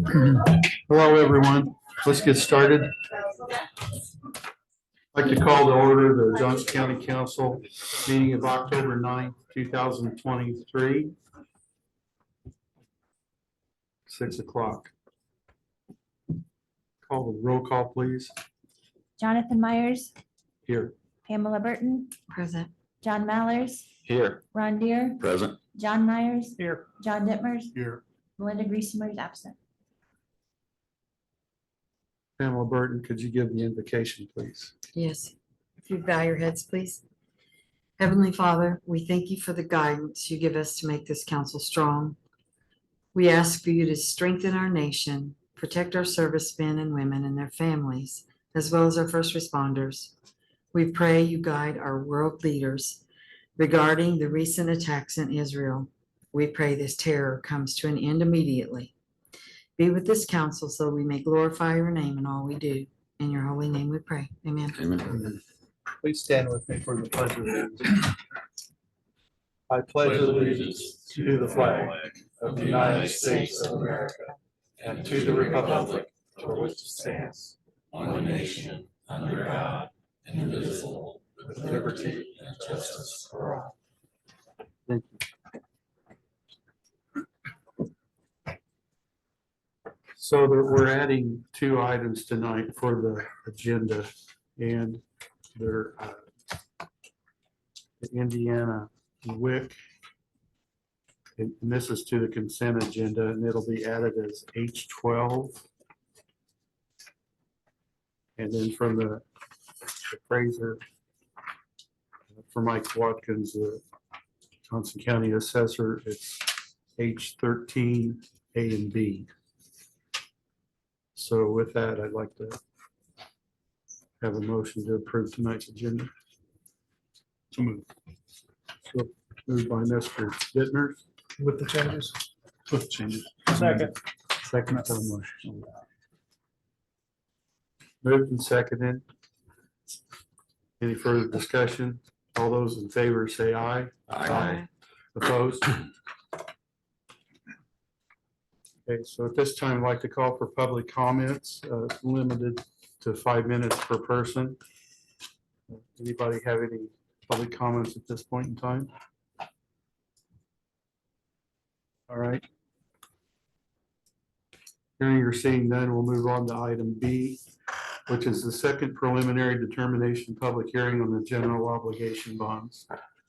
Hello, everyone. Let's get started. I'd like to call to order the Johnson County Council meeting of October 9th, 2023. 6 o'clock. Call the roll call, please. Jonathan Myers, Here. Pamela Burton, Present. John Mallers, Here. Ron Deere, Present. John Myers, Here. John Dittmers, Here. Melinda Griesemer is absent. Pamela Burton, could you give the invocation, please? Yes. If you bow your heads, please. Heavenly Father, we thank you for the guidance you give us to make this council strong. We ask for you to strengthen our nation, protect our servicemen and women and their families, as well as our first responders. We pray you guide our world leaders regarding the recent attacks in Israel. We pray this terror comes to an end immediately. Be with this council so we may glorify your name in all we do. In your holy name we pray. Amen. Amen. Please stand with me for the pledge of allegiance. I pledge allegiance to the flag of the United States of America and to the republic for which it stands, one nation, under God, indivisible, with liberty and justice for all. Thank you. So we're adding 2 items tonight for the agenda, and they're the Indiana WIC. And this is to the consent agenda, and it'll be added as H12. And then from the appraiser, for Mike Watkins, the Johnson County Assessor, it's H13, A and B. So with that, I'd like to have a motion to approve tonight's agenda. So moved. So moved by Mr. Dittmer. With the changes? With the changes. Second. Second to the motion. Moved and seconded. Any further discussion? All those in favor say aye. Aye. Opposed? Okay, so at this time, I'd like to call for public comments, limited to 5 minutes per person. Anybody have any public comments at this point in time? All right. Hearing or seeing none, we'll move on to item B, which is the second preliminary determination public hearing on the general obligation bonds,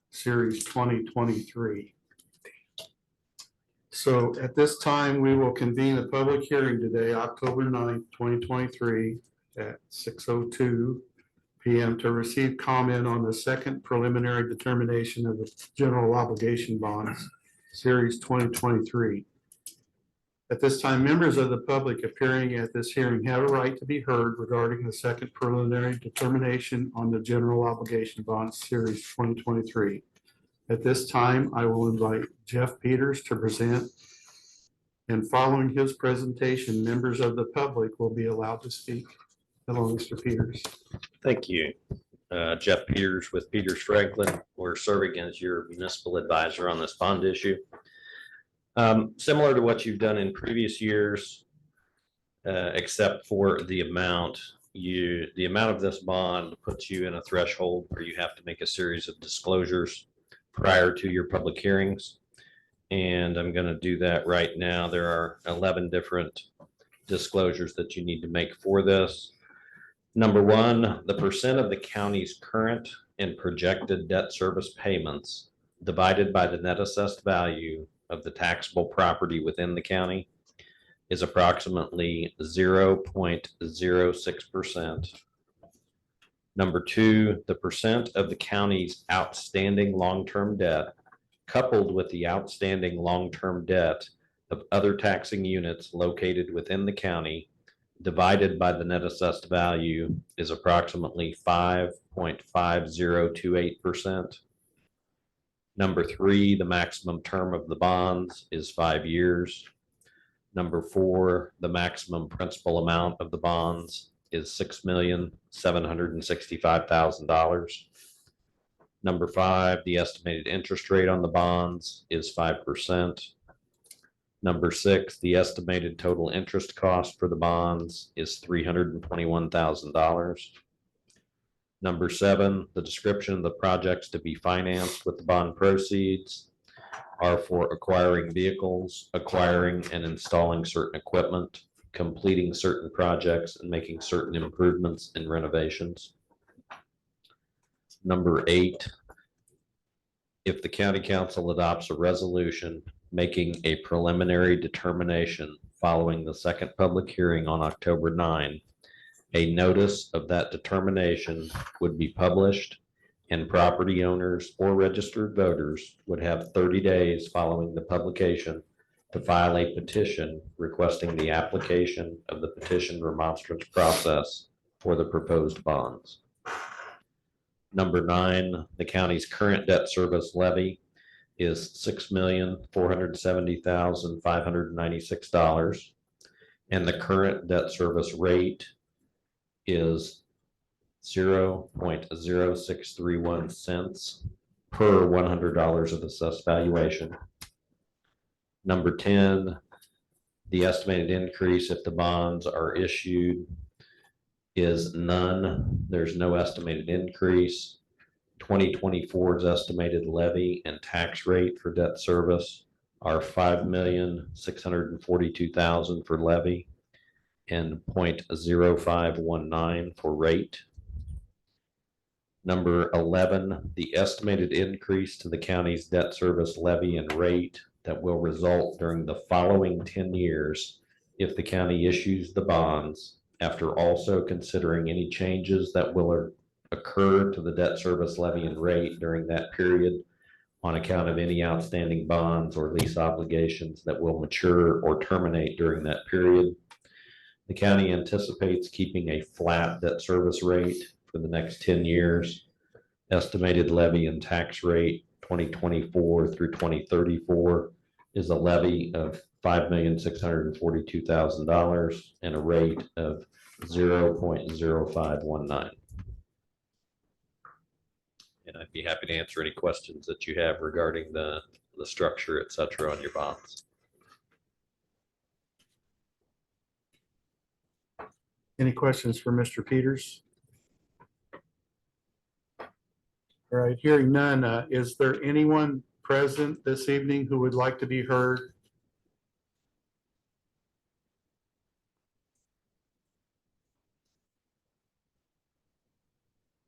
series 2023. So at this time, we will convene a public hearing today, October 9th, 2023 at 6:02 p.m. to receive comment on the second preliminary determination of the general obligation bonds, series 2023. At this time, members of the public appearing at this hearing have a right to be heard regarding the second preliminary determination on the general obligation bonds, series 2023. At this time, I will invite Jeff Peters to present, and following his presentation, members of the public will be allowed to speak. Hello, Mr. Peters. Thank you. Jeff Peters with Peters Franklin. We're serving as your municipal advisor on this bond issue. Similar to what you've done in previous years, except for the amount of this bond puts you in a threshold where you have to make a series of disclosures prior to your public hearings. And I'm going to do that right now. There are 11 different disclosures that you need to make for this. Number 1, the percent of the county's current and projected debt service payments divided by the net assessed value of the taxable property within the county is approximately 0.06%. Number 2, the percent of the county's outstanding long-term debt coupled with the outstanding long-term debt of other taxing units located within the county divided by the net assessed value is approximately 5.5028%. Number 3, the maximum term of the bonds is 5 years. Number 4, the maximum principal amount of the bonds is $6,765,000. Number 5, the estimated interest rate on the bonds is 5%. Number 6, the estimated total interest cost for the bonds is $321,000. Number 7, the description of the projects to be financed with the bond proceeds are for acquiring vehicles, acquiring and installing certain equipment, completing certain projects, and making certain improvements and renovations. Number 8, if the county council adopts a resolution making a preliminary determination following the second public hearing on October 9, a notice of that determination would be published, and property owners or registered voters would have 30 days following the publication to file a petition requesting the application of the petition remonstrance process for the proposed bonds. Number 9, the county's current debt service levy is $6,470,596, and the current debt service rate is 0.0631 cents per $100 of assessed valuation. Number 10, the estimated increase if the bonds are issued is none. There's no estimated increase. 2024's estimated levy and tax rate for debt service are $5,642,000 for levy and 0.0519 for rate. Number 11, the estimated increase to the county's debt service levy and rate that will result during the following 10 years if the county issues the bonds, after also considering any changes that will occur to the debt service levy and rate during that period on account of any outstanding bonds or lease obligations that will mature or terminate during that period. The county anticipates keeping a flat debt service rate for the next 10 years. Estimated levy and tax rate 2024 through 2034 is a levy of $5,642,000 and a rate of 0.0519. And I'd be happy to answer any questions that you have regarding the structure, et cetera, on your bonds. Any questions for Mr. Peters? All right, hearing none, is there anyone present this evening who would like to be heard?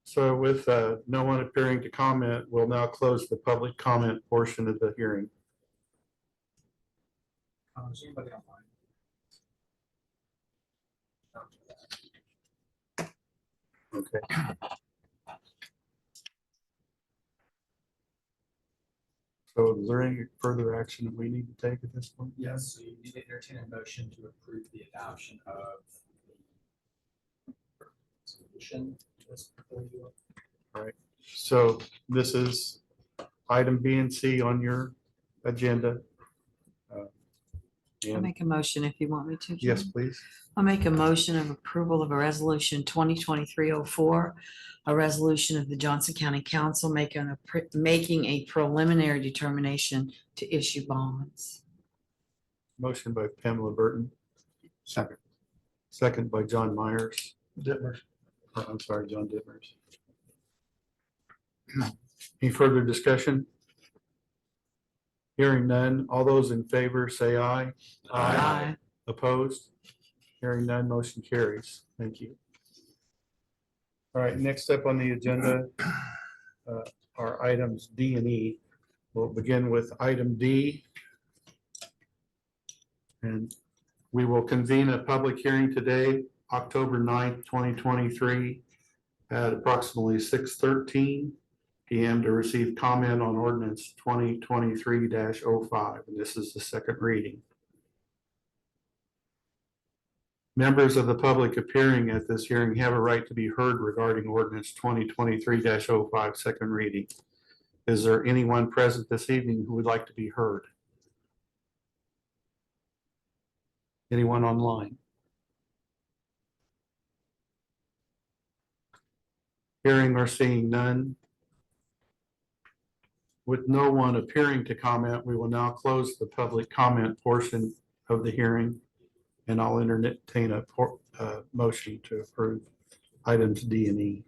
So with no one appearing to comment, we'll now close the public comment portion of the hearing. Is anybody online? Okay. So is there any further action that we need to take at this point? Yes, so you need to entertain a motion to approve the adoption of the resolution. that's before you. So this is item B and C on your agenda. I'll And make a motion if you want me to. yes, Jim. please. I'll make a motion of approval of a resolution 2023-04, a resolution of the Johnson County Council making a preliminary determination to issue bonds. Motion by Pamela Burton. Second. Second by John Myers. Dittmers. I'm sorry, John Dittmers. Any further discussion? Hearing none. All those in favor say aye. Aye. Opposed? Hearing none, motion carries. Thank you. All right, next up on the agenda are items D and E. We'll begin with item D. And we will convene a public hearing today, October 9th, 2023, at approximately 6:13 PM to receive comment on ordinance 2023-05, and this is the second reading. Members of the public appearing at this hearing have a right to be heard regarding ordinance 2023-05, second reading. Is there anyone present this evening who would like to be heard? Anyone online? Hearing or seeing none. With no one appearing to comment, we will now close the public comment portion of the hearing. And I'll entertain a motion to approve items D and E.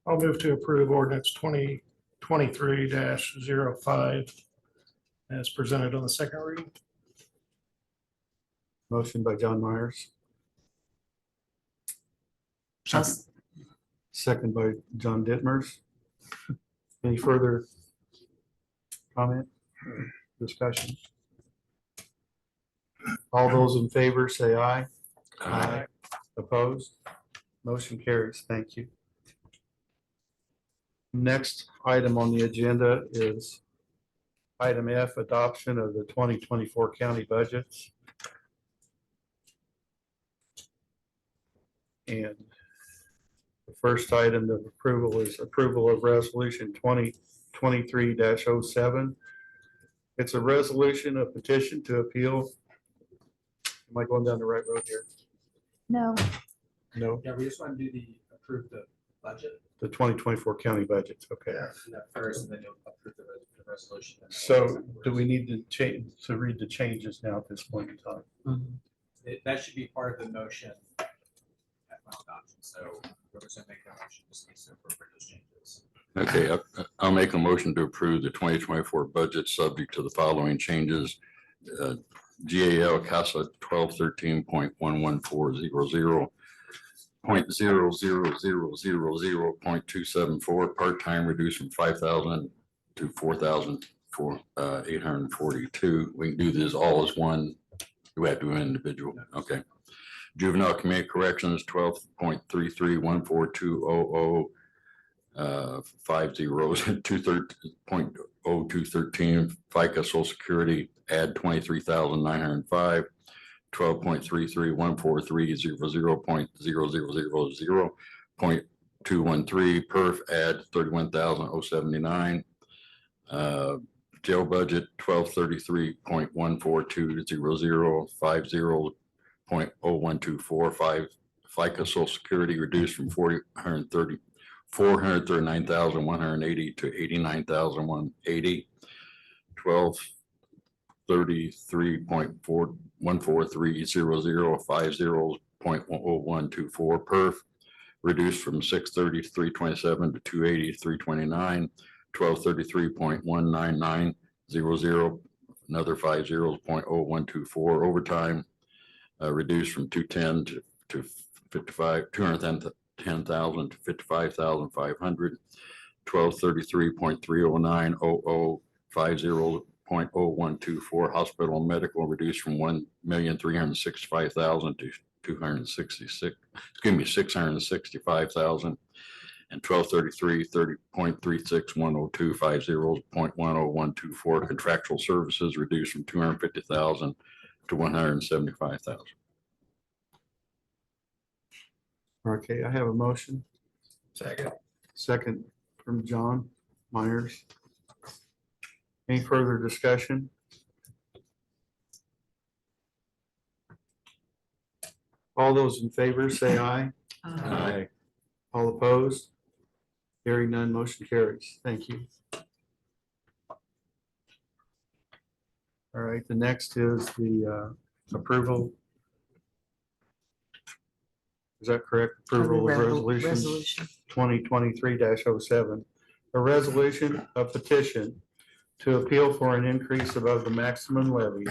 I'll move to approve ordinance 2023-05 as presented on the second reading. Motion by John Myers, second by John Dittmers. Any further comment or discussion? All those in favor say aye. Aye. Opposed? Motion carries. Thank you. Next item on the agenda is item F, adoption of the 2024 county budgets. And the first item of approval is approval of resolution 2023-07. It's a resolution, a petition to appeal. Am I going down the right road here? No, No, Yeah, we just want to do approve the budget. the 2024 county budgets. Okay. Do that first, and then you'll approve the resolution. So do we need to change, to read the changes now at this point in time? That should be part of the motion at final adoption. So whoever's gonna make that motion just needs to appropriate those changes. Okay, I'll make a motion to approve the 2024 budget subject to the following changes. GAL CASA 1213.11400, 0.00000.274, part-time reduced from 5,000 to 4,000 for 842. We can do this all as one. Do we have to do an individual? Okay. Juvenile community corrections 12.33142000. 5 zeros, 2.0213, FICA Social Security, add 23,905, 12.331430.0000.213, perf, add 31,079, jail budget 1233.14200, 50.0124, FICA Social Security reduced from 439,180 to 89,180, 1233.14300, 50.0124, perf, reduced from 633.27 to 283.29, 1233.19900, another 50.0124, overtime, reduced from 210 to 55, 210,000 to 55,500, 1233.30900, 50.0124, hospital and medical reduced from 1,365,000 to 665,000, and 1233.36102, 50.10124, contractual services reduced from 250,000 to 175,000. Okay, I have a motion. Second. Second from John Myers. Any further discussion? All those in favor say aye. Aye. All opposed? Hearing none, motion carries. Thank you. All right, the next is the approval. Is that correct? Approval of resolution 2023-07. A resolution, a petition to appeal for an increase above the maximum levy.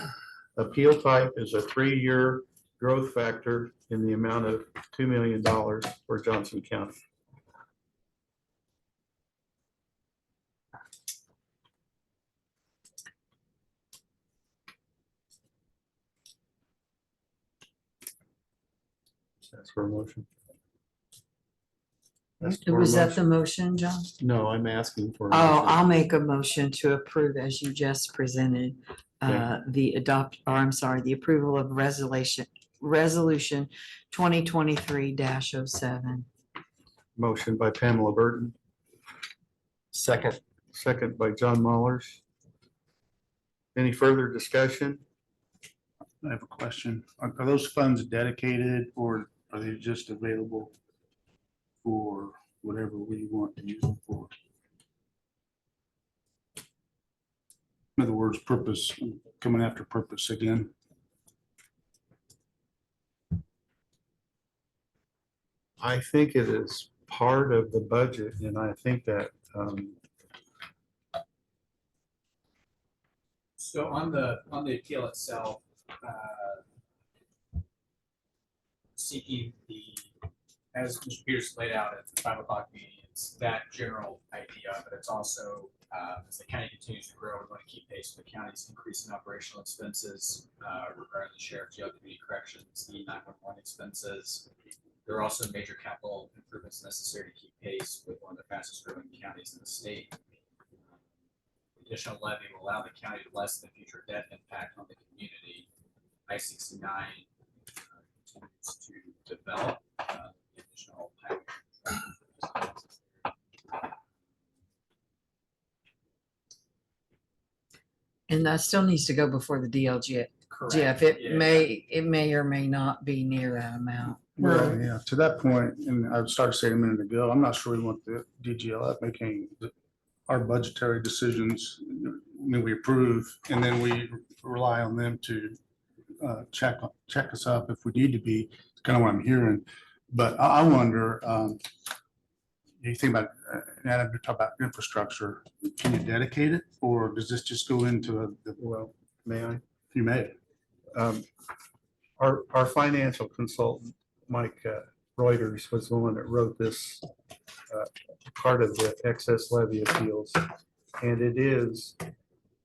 Appeal type is a 3-year growth factor in the amount of $2 million for Johnson County. That's for a motion. That's for a Was that the motion. motion, John? No, I'm asking for. a Oh, motion. I'll make a motion to approve as you just presented, the approval of resolution 2023-07. Motion by Pamela Burton, Second. second by John Mullers. Any further discussion? I have a question. Are those funds dedicated or are they just available for whatever we want to use them for. In other words, purpose, coming after purpose again. I think it is part of the budget, and I think that, So on the appeal itself, seeking the, as Mr. Peters laid out at the 5 o'clock meeting, it's that general idea, but it's also, as the county continues to grow, we want to keep pace with the county's increase in operational expenses, regarding the sheriff, jail, community corrections, the 911 expenses. There are also major capital improvements necessary to keep pace with one of the fastest growing counties in the state. Additional levy will allow the county to lessen the future debt impact on the community. I-69 continues to develop the additional highway. And that still needs to go before the DLG. Correct. Jeff, Yeah. it may or may not be near that amount. Well, yeah, to that point, and I started saying a minute ago, I'm not sure we want the DGLF making our budgetary decisions. I mean, we approve and then we rely on them to check us up if we need to be. It's kind of what I'm hearing. But I wonder, you think about, Adam, you talk about infrastructure, can you dedicate it? Or does this just go into well, may I? you may? Our financial consultant, Mike Reuters, was the one that wrote this part of the excess levy appeals. And it is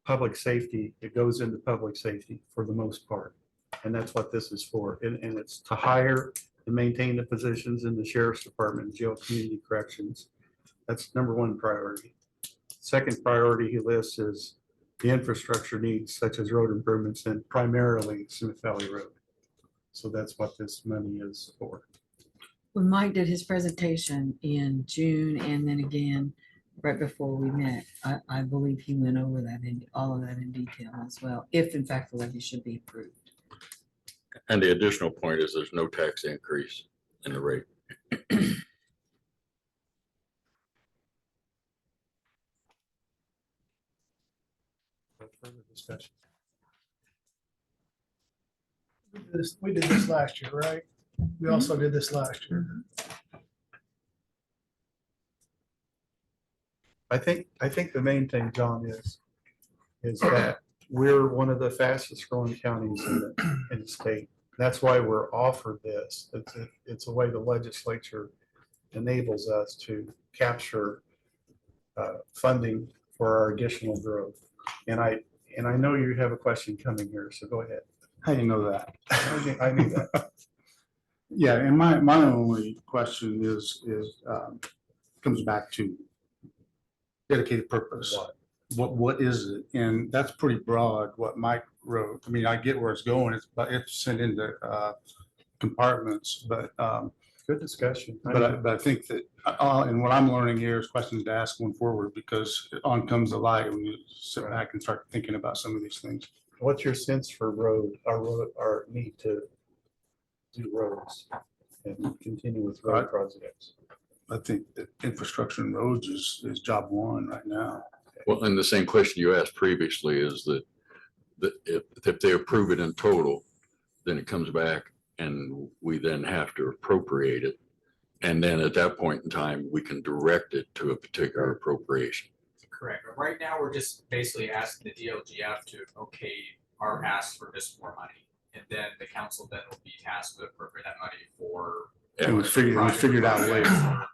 public safety. It goes into public safety for the most part. And that's what this is for. And it's to hire and maintain the positions in the sheriff's department, jail, community corrections. That's number one priority. Second priority he lists is the infrastructure needs such as road improvements and primarily Smith Valley Road. So that's what this money is for. When Mike did his presentation in June and then again right before we met, I believe he went over that in all of that in detail as well, if in fact the levy should be approved. And the additional point is there's no tax increase in the rate. Further discussion. We did this last year, right? We also did this last year. I think the main thing, John, is that we're one of the fastest growing counties in the state. That's why we're offered this. It's a way the legislature enables us to capture funding for our additional growth. And I know you have a question coming here, so go ahead. How do you know that? I knew that. Yeah, and my only question is comes back to dedicated purpose. What is it? And that's pretty broad, what Mike wrote. I mean, I get where it's going, it's sent into compartments, but Good discussion. but I think that, and what I'm learning here is questions to ask going forward, because on comes the light when you sit back and start thinking about some of these things. What's your sense for our need to do roads and continue with road projects? I think that infrastructure and roads is job one right now. Well, and the same question you asked previously is that if they approve it in total, then it comes back and we then have to appropriate it. And then at that point in time, we can direct it to a particular appropriation. Correct. But right now, we're just basically asking the DLGF to okay our ask for just more money. And then the council then will be tasked to appropriate that money for. And we figured out later.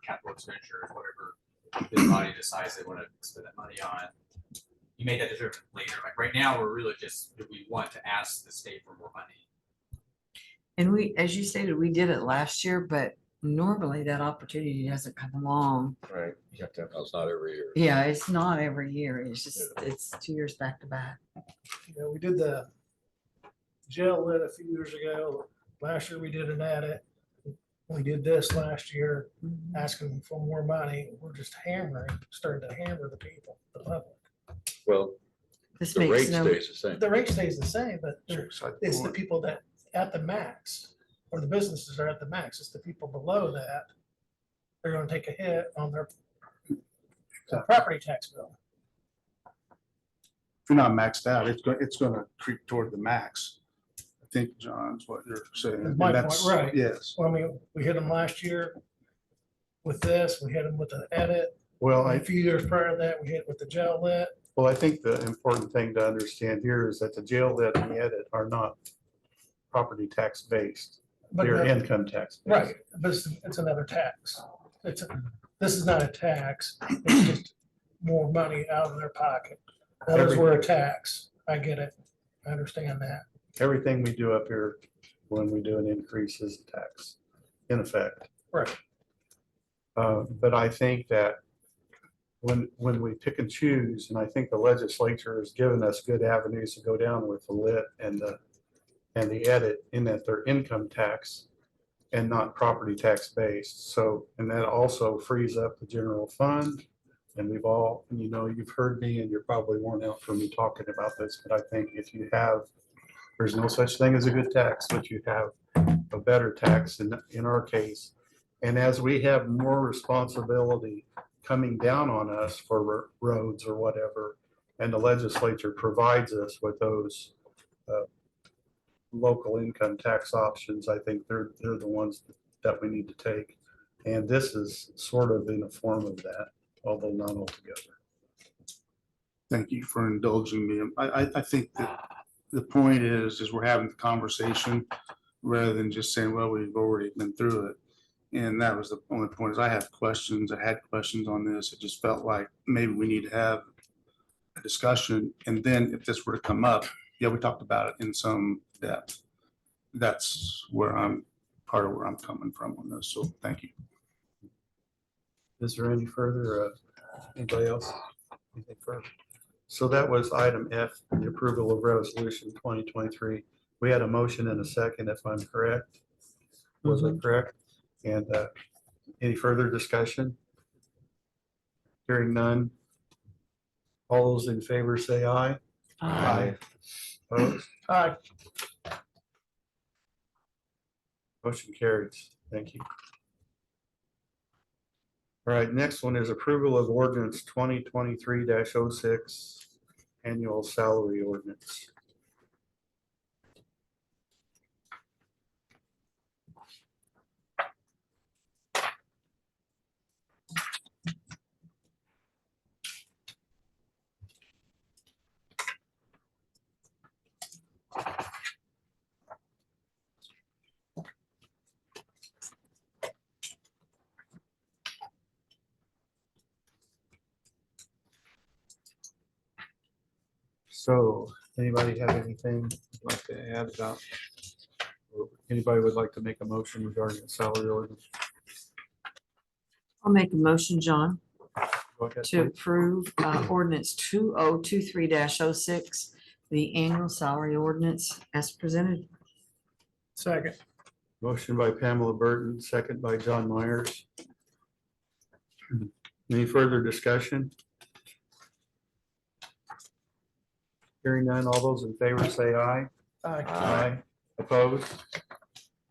Capital expenditures, whatever the body decides they want to spend that money on. You make that decision later. Like right now, we're really just, we want to ask the state for more money. And we, as you stated, we did it last year, but normally that opportunity doesn't come along. Right. You have to have. That's not every year. Yeah, it's not every year. It's just, it's 2 years back to back. You know, we did the jail lit a few years ago. Last year we did an edit. We did this last year, asking for more money. We're just starting to hammer the people, the public. Well, This the rate makes no, stays the same. The rate stays the same, but It's like it's the people that at the max, or the businesses are at the max. It's the people below that. they're gonna take a hit on their property tax bill. If you're not maxed out, it's gonna creep toward the max. I think, John, is what you're saying. That's my And point, right. Yes. Well, I mean, we hit them last year with this, we hit them with the edit. Well, A few years prior to that, we hit with the jail lit. I think the important thing to understand here is that the jail lit and the edit are not property tax based. But They're the- income tax. based. Right, but it's another tax. This is not a tax, it's just more money out of their pocket. Those were a tax, I get it, I understand that. Everything we do up here, when we do an increase is a tax, in effect. Right. But I think that when we pick and choose, and I think the legislature has given us good avenues to go down with the lit and the edit in that they're income tax and not property tax based. So, and that also frees up the general fund. And we've all, you've heard me and you're probably worn out for me talking about this, but I think if you have, there's no such thing as a good tax, but you have a better tax in our case. And as we have more responsibility coming down on us for roads or whatever, and the legislature provides us with those local income tax options, I think they're the ones that we need to take. And this is sort of in a form of that, although not altogether. Thank you for indulging me. I think that the point is we're having the conversation rather than just saying, well, we've already been through it. And that was the only point is I had questions on this. It just felt like maybe we need to have a discussion. And then if this were to come up, yeah, we talked about it in some depth. That's part of where I'm coming from on this. So thank you. Is there any further, anybody else? Anything further? So that was item F, the approval of resolution 2023. We had a motion and a second, if I'm correct. Was it correct? And any further discussion? Hearing none. All those in favor say aye. Opposed? Aye. Motion carries. Thank you. All right, next one is approval of ordinance 2023-06, annual salary ordinance. So anybody have anything they'd like to add about? Or anybody would like to make a motion regarding the salary ordinance? I'll make a motion, John, Go ahead, to please. approve ordinance 2023-06, the annual salary ordinance as presented. Second. Motion by Pamela Burton, second by John Myers. Any further discussion? Hearing none, all those in favor say aye. Aye. Aye. Opposed?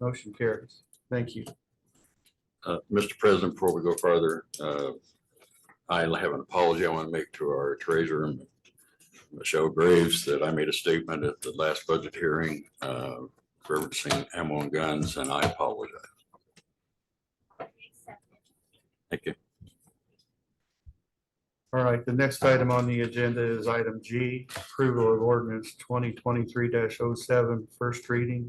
Motion carries. Thank you. Mr. President, before we go further, I have an apology I want to make to our treasurer, Michelle Graves, that I made a statement at the last budget hearing referencing ammo and guns, and I apologize. Thank you. All right, the next item on the agenda is item G, approval of ordinance 2023-07, first reading.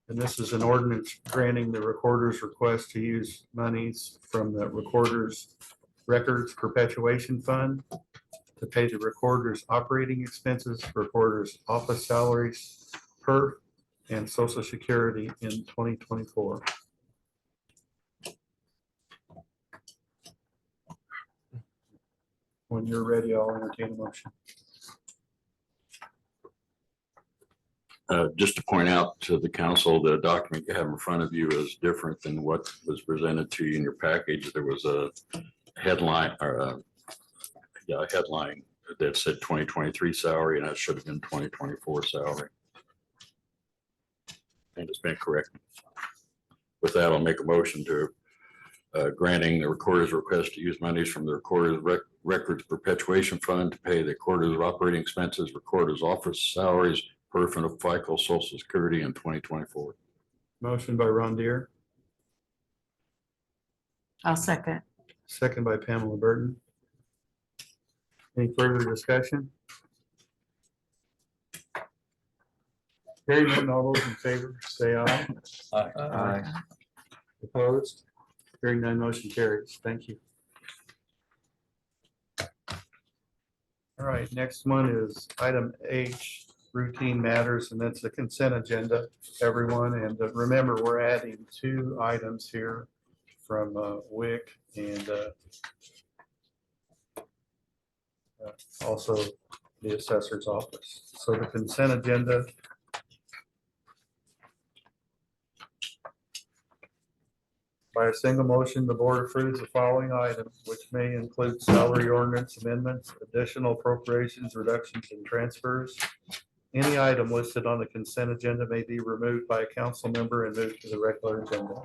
And this is an ordinance granting the recorder's request to use monies from the recorder's records perpetuation fund to pay the recorder's operating expenses, recorder's office salaries, PERF, and Social Security in 2024. When you're ready, I'll entertain a motion. Just to point out to the council, the document you have in front of you is different than what was presented to you in your package. There was a headline or a headline that said 2023 salary, and that should have been 2024 salary. And it's been corrected. With that, I'll make a motion to granting the recorder's request to use monies from the recorder's records perpetuation fund to pay the recorder's operating expenses, recorder's office salaries, perf and FICA, social security in 2024. Motion by Ron Deere, I'll second. second by Pamela Burton. Any further discussion? Hearing none, all those in favor, say aye. Aye. Opposed? Hearing none, motion carries. Thank you. All right, next one is item H, routine matters, and that's the consent agenda, everyone. And remember, we're adding 2 items here from WIC and also the assessor's office. So the consent agenda. By a single motion, the board approves the following items, which may include salary ordinance amendments, additional appropriations, reductions, and transfers. Any item listed on the consent agenda may be removed by a council member and moved to the regular agenda.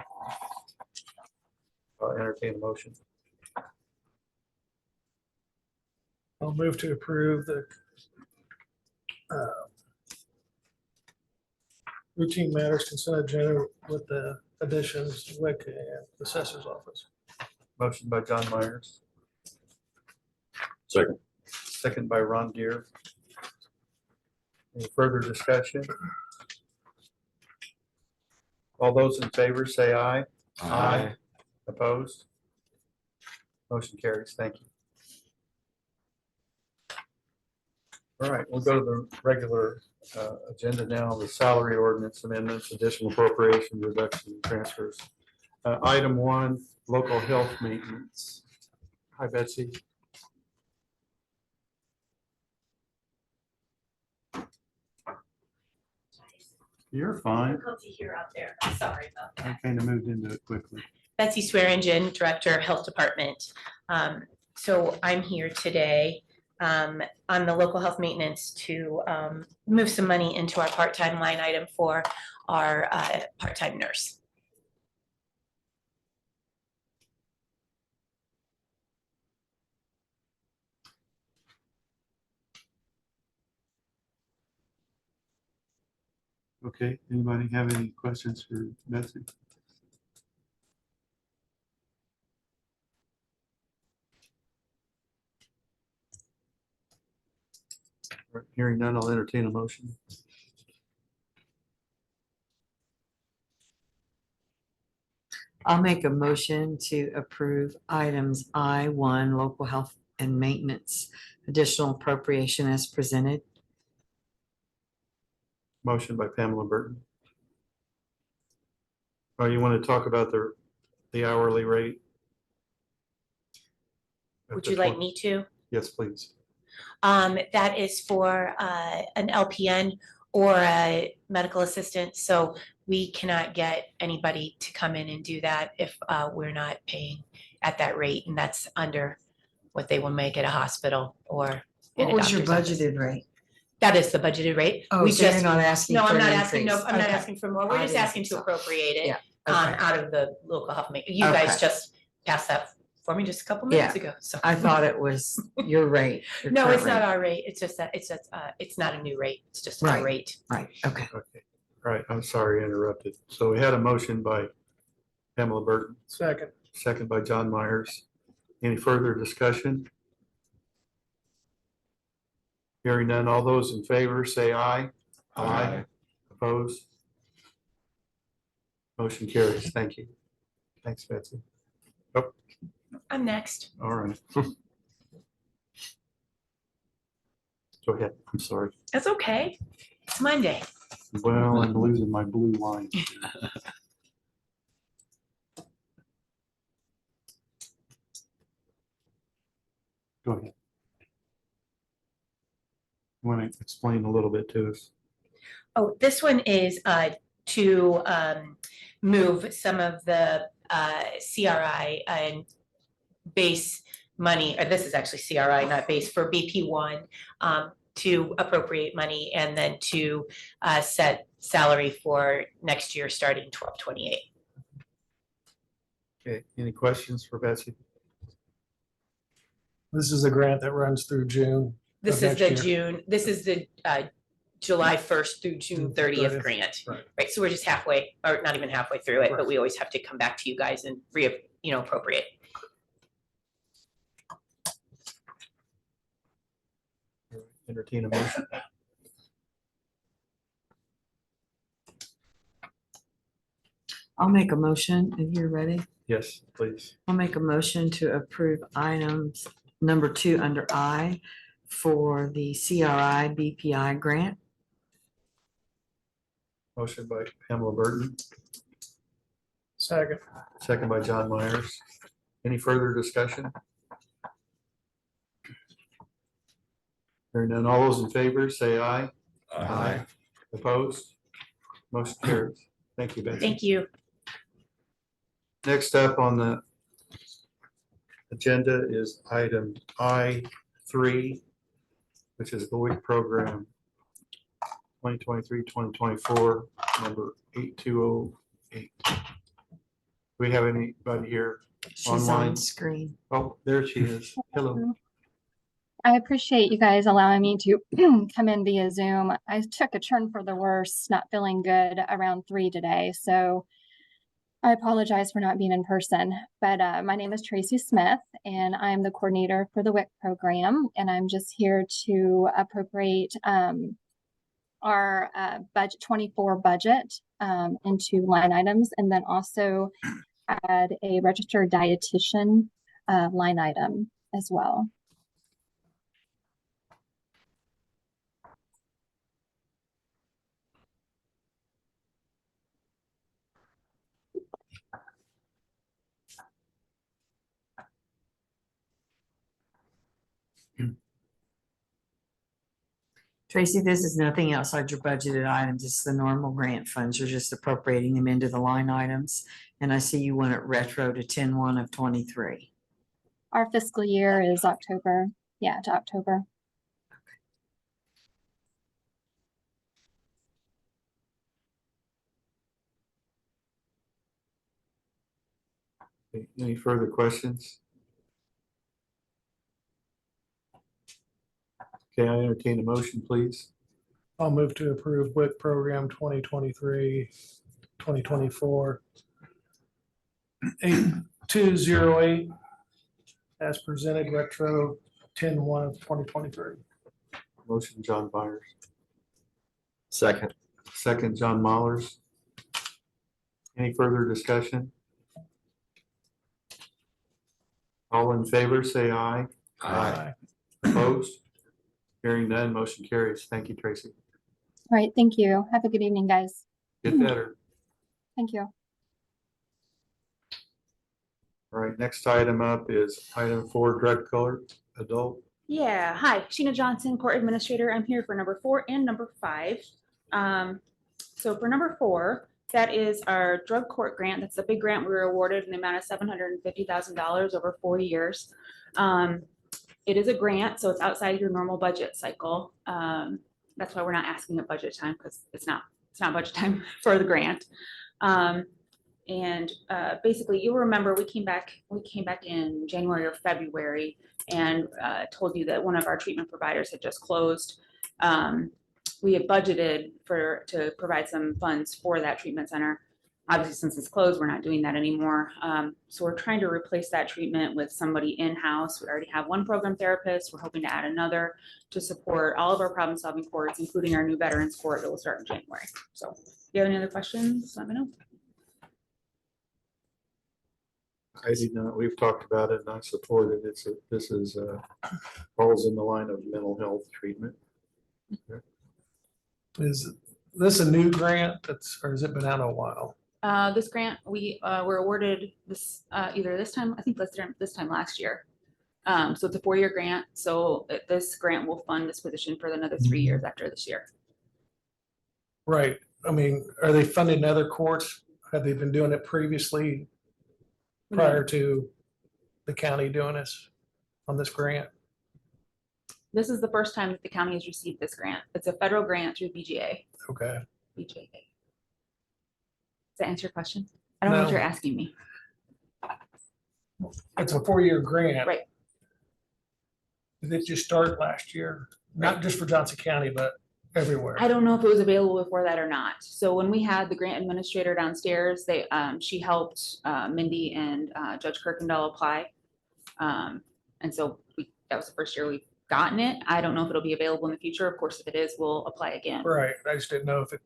I'll entertain a motion. I'll move to approve the routine matters consent agenda with the additions, WIC and assessor's office. Motion by John Myers, Second. second by Ron Deere. Any further discussion? All those in favor say aye. Opposed? Motion carries. Thank you. All right, we'll go to the regular agenda now, the salary ordinance amendments, additional appropriation, reduction, and transfers. Item 1, local health maintenance. Hi, Betsy. You're fine. Difficulty here out there. Sorry about I that. kind of moved into it quickly. Betsy Swearingen, Director of Health Department. So I'm here today on the local health maintenance to move some money into our part-time line item for our part-time nurse. Okay, anybody have any questions for Betsy? All right, hearing none, I'll entertain a motion. I'll make a motion to approve items I1, local health and maintenance, additional appropriation as presented. Motion by Pamela Burton. Oh, you want to talk about the hourly rate? Would you like me to? Yes, please. That is for an LPN or a medical assistant. So we cannot get anybody to come in and do that if we're not paying at that rate. And that's under what they will make at a hospital or in What a was your doctor's office. budgeted rate? That is the budgeted rate. Oh, We so you're just, not asking no, for I'm an not asking, no, increase. I'm not Okay. asking for more. We're I just didn't asking think to so. appropriate it Yeah, okay. out of the local health maintenance. You guys Okay. just passed that for me just a couple minutes ago, so. I thought it was your rate. your No, current it's not rate. our rate. It's just that, it's not a new rate. It's just Right. our rate. Right, okay. Okay, all right, I'm sorry I interrupted. So we had a motion by Pamela Burton, Second. second by John Myers. Any further discussion? Hearing none, all those in favor say aye. Aye. Opposed? Motion carries. Thank you. Thanks, Betsy. I'm next. All right. Go ahead. I'm sorry. That's okay. It's Monday. Well, I'm losing my blue line. Go ahead. Want to explain a little bit to us? Oh, this one is to move some of the CRI and base money, or this is actually CRI, not base, for BP1 to appropriate money and then to set salary for next year starting 12/28. Okay, any questions for Betsy? This is a grant that runs through June. This of is next the year. June, this is the July 1st through June June 30th 30th, grant. right. Right, so we're just halfway, or not even halfway through it, but Right. we always have to come back to you guys and appropriate. Entertain a motion. I'll make a motion if you're ready. Yes, please. I'll make a motion to approve items number 2 under I for the CRI BPI grant. Motion by Pamela Burton, Second. second by John Myers. Any further discussion? Hearing none, all those in favor, say aye. Opposed? Motion carries. Thank you, Betsy. Thank you. Next up on the agenda is item I3, which is the WIC program 2023-2024, number 8208. Do we have anybody here? She's Online. on screen. Oh, there she is. Hello. I appreciate you guys allowing me to come in via Zoom. I took a turn for the worse, not feeling good around 3 today. So I apologize for not being in person. But my name is Tracy Smith, and I'm the coordinator for the WIC program. And I'm just here to appropriate our budget 24 budget into line items, and then also add a registered dietitian line item as well. Tracy, this is nothing outside your budgeted items. It's the normal grant funds. You're just appropriating them into the line items. And I see you want it retro to 10/1 of 23. Our fiscal year is October, to October. Any further questions? Okay, I entertain a motion, please. I'll move to approve WIC program 2023-2024. 8208 as presented retro 10/1 of 2023. Motion, John Myers. Second. Second, John Mollers. Any further discussion? All in favor, say aye. Aye. Opposed? Hearing none, motion carries. Thank you, Tracy. All right, thank you. Have a good evening, guys. Get better. Thank you. All right, next item up is item 4, drug court adult. Yeah, hi, Sheena Johnson, Court Administrator. I'm here for number 4 and number 5. So for number 4, that is our drug court grant. That's the big grant we were awarded in the amount of $750,000 over 4 years. It is a grant, so it's outside your normal budget cycle. That's why we're not asking at budget time, because it's not budget time for the grant. Basically, you'll remember we came back in January or February and told you that one of our treatment providers had just closed. We had budgeted to provide some funds for that treatment center. Obviously, since it's closed, we're not doing that anymore. So we're trying to replace that treatment with somebody in-house. We already have one program therapist. We're hoping to add another to support all of our problem-solving courts, including our new veterans court that will start in January. So if you have any other questions, let me know. I do not, we've talked about it and I support it. This is falls in the line of mental health treatment. Is this a new grant or has it been out a while? This grant, we were awarded this either this time, I think this time last year. So it's a 4-year grant. So this grant will fund this position for another 3 years after this year. Right. I mean, are they funding other courts? Have they been doing it previously prior to the county doing this on this grant? This is the first time that the county has received this grant. It's a federal grant through BGA. Okay. BJA. Does that answer your question? I don't know what No. you're asking me. It's a 4-year grant. Right. Did it just start last year? Not just for Johnson County, but everywhere. I don't know if it was available before that or not. So when we had the grant administrator downstairs, she helped Mindy and Judge Kirkendall apply. And so that was the first year we've gotten it. I don't know if it'll be available in the future. Of course, if it is, we'll apply again. Right. I just didn't know if it's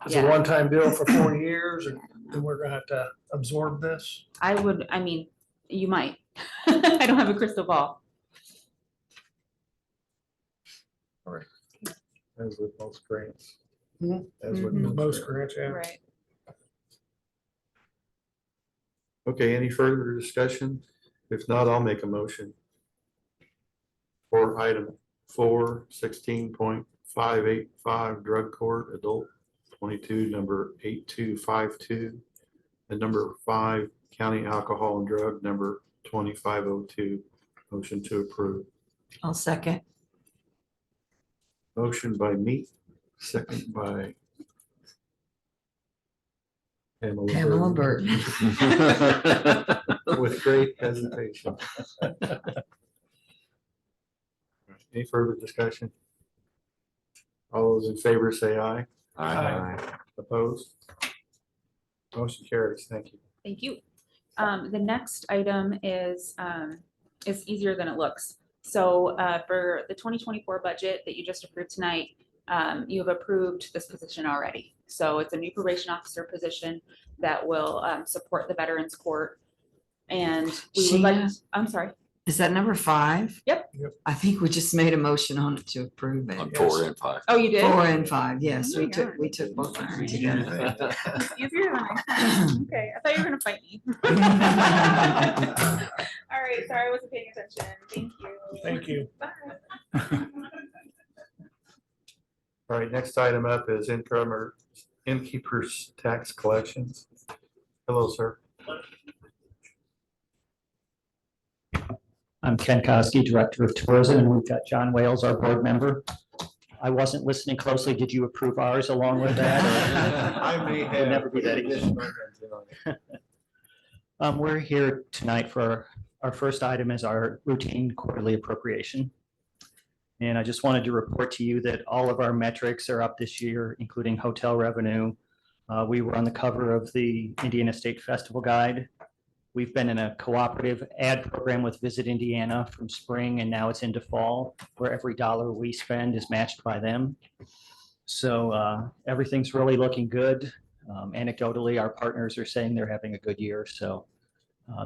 a Yeah. one-time deal for 4 years and we're gonna have to absorb this. I mean, you might. I don't have a crystal ball. As with most grants. Mhm. As with Mhm. Most grants, yeah. Right. Okay, any further discussion? If not, I'll make a motion. For item 4, 16.585 drug court adult 22, number 8252. And number 5, county alcohol and drug number 2502. Motion to approve. I'll second. Motion by me, second by Pamela Burton. With great hesitation. Any further discussion? All those in favor say aye. Aye. Opposed? Motion carries. Thank you. Thank you. The next item is easier than it looks. So for the 2024 budget that you just approved tonight, you have approved this position already. So it's a new probation officer position that will support the Veterans Court. And we would like, Sheena? I'm sorry. Is that number 5? Yep. Yep. I think we just made a motion on it to approve On it. 4 and 5. Oh, you did? 4 and 5, yes, Oh my we took both of them together. Easier than I thought. Okay, I thought you were gonna fight me. All right, sorry, I wasn't paying attention. Thank you. Thank you. Bye. All right, next item up is income or innkeeper's tax collections. Hello, sir. I'm Ken Kosky, Director of Tourism, and we've got John Wales, our board member. I wasn't listening closely. Did you approve ours along with that? or- I may It'll have. never be that easy. We're here tonight for our first item is our routine quarterly appropriation. And I just wanted to report to you that all of our metrics are up this year, including hotel revenue. We were on the cover of the Indiana State Festival Guide. We've been in a cooperative ad program with Visit Indiana from spring, and now it's into fall, where every dollar we spend is matched by them. So everything's really looking good. Anecdotally, our partners are saying they're having a good year. So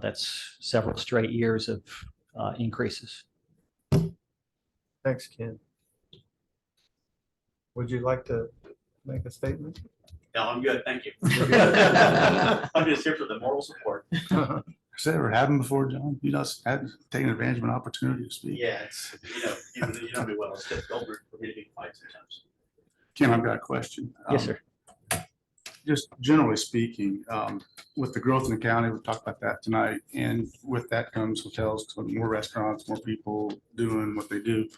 that's several straight years of increases. Thanks, Ken. Would you like to make a statement? No, I'm good, thank you. I'm just here for the moral support. Has that ever happened before, John? You know, had taken advantage of an opportunity to speak? Yeah, it's, you know me well, it's difficult for me to be quiet sometimes. Ken, I've got a question. Yes, sir. Just generally speaking, with the growth in the county, we talked about that tonight, and with that comes hotels, more restaurants, more people doing what they do.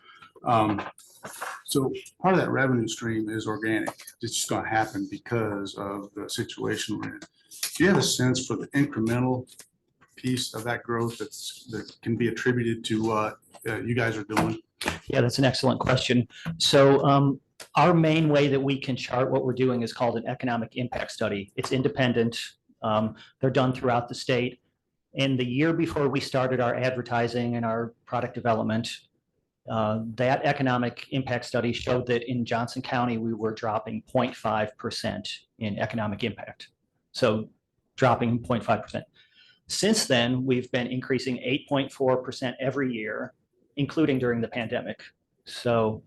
So part of that revenue stream is organic. It's just going to happen because of the situation we're in. Do you have a sense for the incremental piece of that growth that can be attributed to what you guys are doing? Yeah, that's an excellent question. So our main way that we can chart what we're doing is called an economic impact study. It's independent. They're done throughout the state. And the year before we started our advertising and our product development, that economic impact study showed that in Johnson County, we were dropping 0.5% in economic impact. So dropping 0.5%. Since then, we've been increasing 8.4% every year, including during the pandemic. So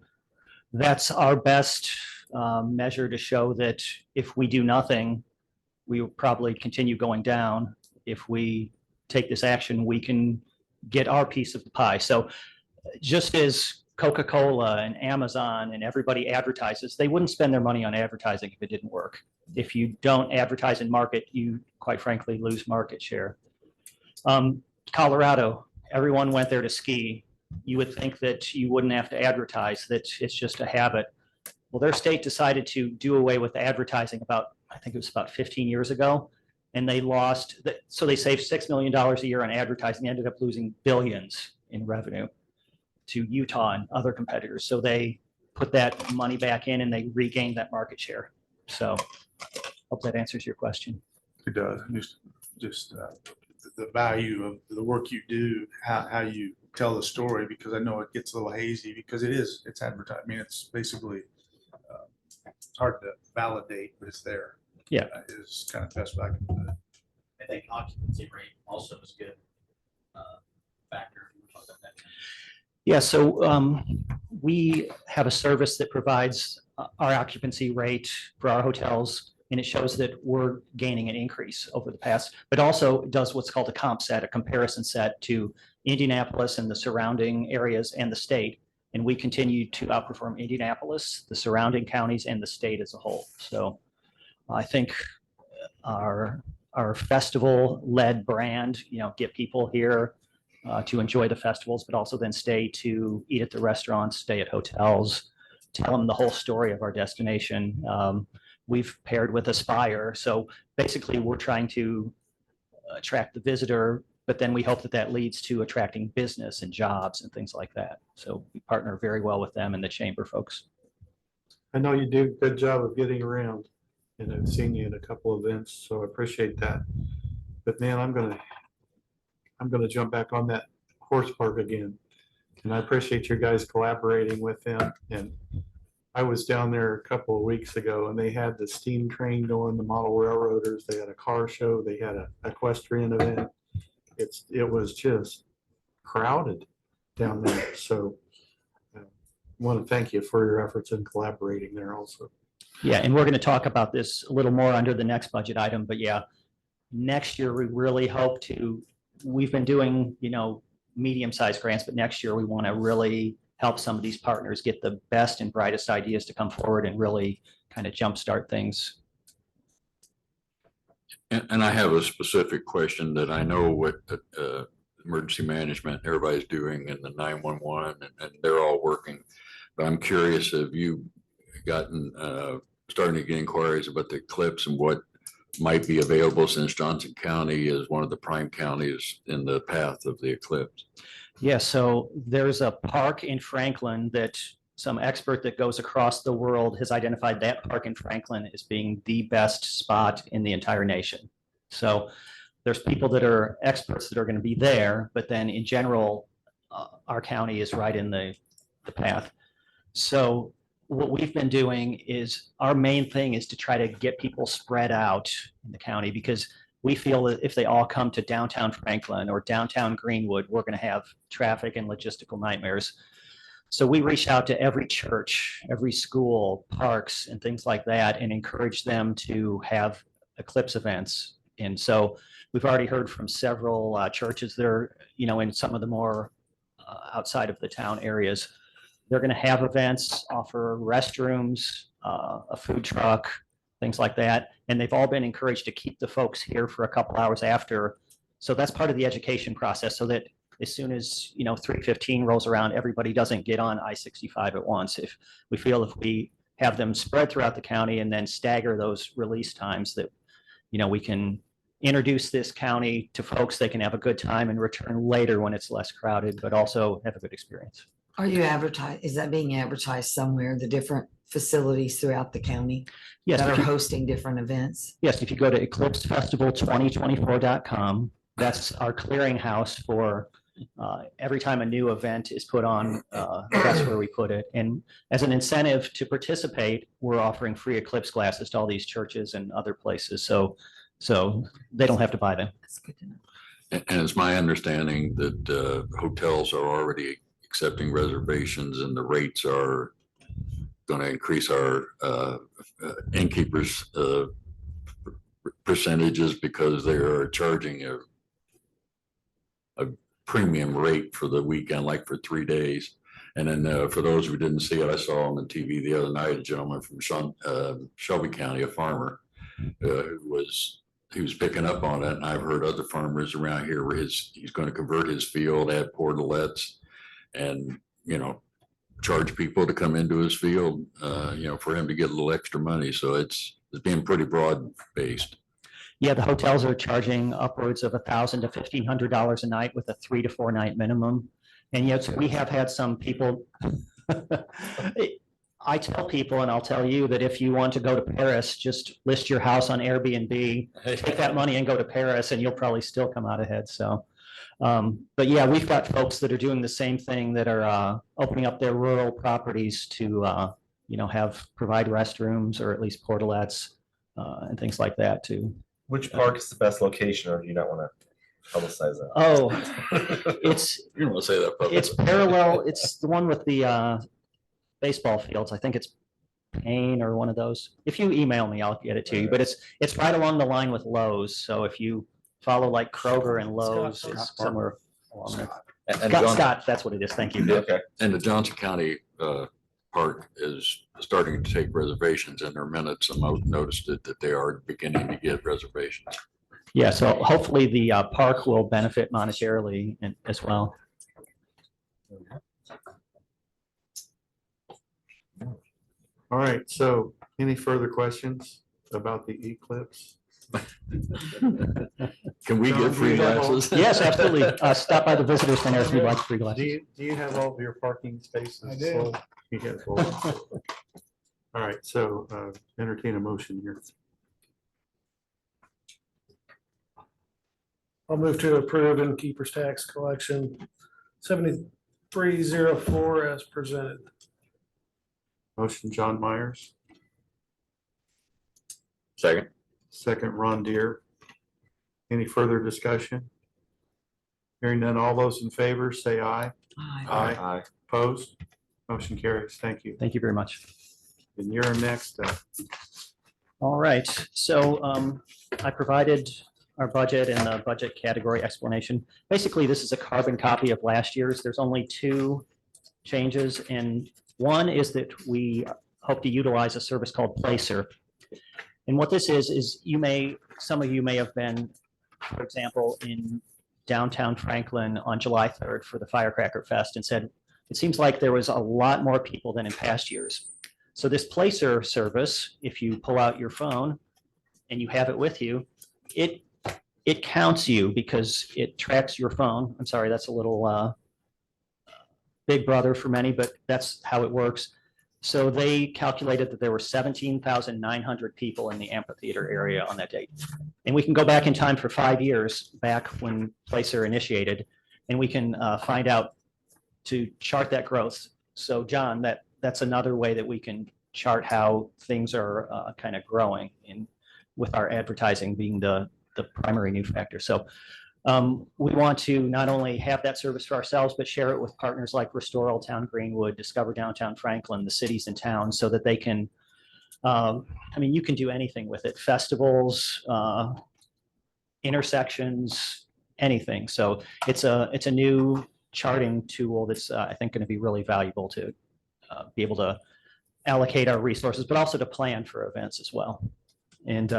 that's our best measure to show that if we do nothing, we will probably continue going down. If we take this action, we can get our piece of the pie. So just as Coca-Cola and Amazon and everybody advertises, they wouldn't spend their money on advertising if it didn't work. If you don't advertise and market, you quite frankly lose market share. Colorado, everyone went there to ski. You would think that you wouldn't have to advertise, that it's just a habit. Well, their state decided to do away with advertising about, I think it was about 15 years ago. And they lost, so they saved $6 million a year on advertising, ended up losing billions in revenue to Utah and other competitors. So they put that money back in and they regained that market share. So hope that answers your question. It does. Just the value of the work you do, how you tell the story, because I know it gets a little hazy because it's advertised. I mean, it's basically, it's hard to validate, but it's there. Yeah. Is kind of the best way I can put it. I think occupancy rate also is good factor. Yeah, so we have a service that provides our occupancy rate for our hotels, and it shows that we're gaining an increase over the past, but also does what's called a comp set, a comparison set to Indianapolis and the surrounding areas and the state. And we continue to outperform Indianapolis, the surrounding counties, and the state as a whole. So I think our festival-led brand, get people here to enjoy the festivals, but also then stay to eat at the restaurants, stay at hotels, tell them the whole story of our destination. We've paired with Aspire. So basically we're trying to attract the visitor, but then we hope that leads to attracting business and jobs and things like that. So we partner very well with them and the chamber folks. I know you do a good job of getting around, and I've seen you in a couple of events, so I appreciate that. But man, I'm gonna jump back on that horse park again. And I appreciate you guys collaborating with them. And I was down there a couple of weeks ago and they had the steam train going, the model railroaders, they had a car show, they had an equestrian event. It was just crowded down there. So I want to thank you for your efforts in collaborating there also. Yeah, and we're going to talk about this a little more under the next budget item, but yeah, next year we really hope to, we've been doing, medium-sized grants, but next year we want to really help some of these partners get the best and brightest ideas to come forward and really kind of jumpstart things. And I have a specific question that I know what emergency management, everybody's doing in the 911 and they're all working. But I'm curious, have you gotten, starting to get inquiries about the Eclipse and what might be available, since Johnson County is one of the prime counties in the path of the eclipse? Yeah, so there's a park in Franklin that some expert that goes across the world has identified that park in Franklin as being the best spot in the entire nation. So there's people that are experts that are going to be there, but then in general, our county is right in the path. So what we've been doing is our main thing is to try to get people spread out in the county, because we feel that if they all come to downtown Franklin or downtown Greenwood, we're going to have traffic and logistical nightmares. So we reach out to every church, every school, parks, and things like that, and encourage them to have Eclipse events. And so we've already heard from several churches that are, in some of the more outside of the town areas. They're going to have events, offer restrooms, a food truck, things like that. And they've all been encouraged to keep the folks here for a couple hours after. So that's part of the education process, so that as soon as 3:15 rolls around, everybody doesn't get on I-65 at once. If we have them spread throughout the county and then stagger those release times, that we can introduce this county to folks, they can have a good time and return later when it's less crowded, but also have a good experience. Are you is that being advertised somewhere, the different facilities throughout the county Yes, that if are you- hosting different events? Yes, if you go to eclipsefestival2024.com, that's our clearinghouse for every time a new event is put on, that's where we put it. And as an incentive to participate, we're offering free Eclipse glasses to all these churches and other places. So they don't have to buy them. That's good to know. And it's my understanding that hotels are already accepting reservations and the rates are going to increase our innkeepers' percentages, because they are charging a premium rate for the weekend, like for 3 days. And then for those who didn't see it, I saw on the TV the other night, a gentleman from Shelby County, a farmer, who was picking up on it. And I've heard other farmers around here where he's going to convert his field, add portalets, and charge people to come into his field, for him to get a little extra money. So it's being pretty broad based. Yeah, the hotels are charging upwards of $1,000 to $1,500 a night with a 3 to 4 night minimum. And yet we have had some people. I tell people, and I'll tell you, that if you want to go to Paris, just list your house on Airbnb, take that money and go to Paris, and you'll probably still come out ahead. So, but yeah, we've got folks that are doing the same thing, that are opening up their rural properties to, provide restrooms or at least portalettes and things like that too. Which park is the best location, or do you not want to publicize that? Oh, it's You don't want to say that publicly. it's parallel. It's the one with the baseball fields. I think it's Payne or one of those. If you email me, I'll get it to you. But it's right along the line with Lowe's. So if you follow like Kroger and Lowe's, Scott it's Park. somewhere along there. And Scott, John- Scott, that's what it is. Thank you. Okay. And the Johnson County Park is starting to take reservations in their minutes, and I've noticed that they are beginning to get reservations. Yeah, so hopefully the park will benefit monetarily as well. All right, so any further questions about the eclipse? Can we get free glasses? Yes, absolutely. Stop by the visitor center if you'd like free Do glasses. you have all of your parking spaces? I do. sold? You have all. All right, so entertain a motion here. I'll move to approve innkeeper's tax collection 7304 as presented. Motion, John Myers, Second. second, Ron Deere. Any further discussion? Hearing none, all those in favor, say aye. Aye. Opposed? Motion carries. Thank you. Thank you very much. And you're next. All right, so I provided our budget and the budget category explanation. Basically, this is a carbon copy of last year's. There's only 2 changes, and one is that we hope to utilize a service called Placer. And what this is some of you may have been, for example, in downtown Franklin on July 3rd for the Firecracker Fest and said, it seems like there was a lot more people than in past years. So this Placer service, if you pull out your phone and you have it with you, it counts you because it tracks your phone. I'm sorry, that's a little big brother for many, but that's how it works. So they calculated that there were 17,900 people in the amphitheater area on that date. And we can go back in time for 5 years, back when Placer initiated, and we can find out to chart that growth. So John, that's another way that we can chart how things are kind of growing with our advertising being the primary new factor. So we want to not only have that service for ourselves, but share it with partners like Restore Old Town Greenwood, Discover Downtown Franklin, the cities and towns, so that they can, you can do anything with it, festivals, intersections, anything. So it's a new charting tool that's, I think, going to be really valuable to be able to allocate our resources, but also to plan for events as well. And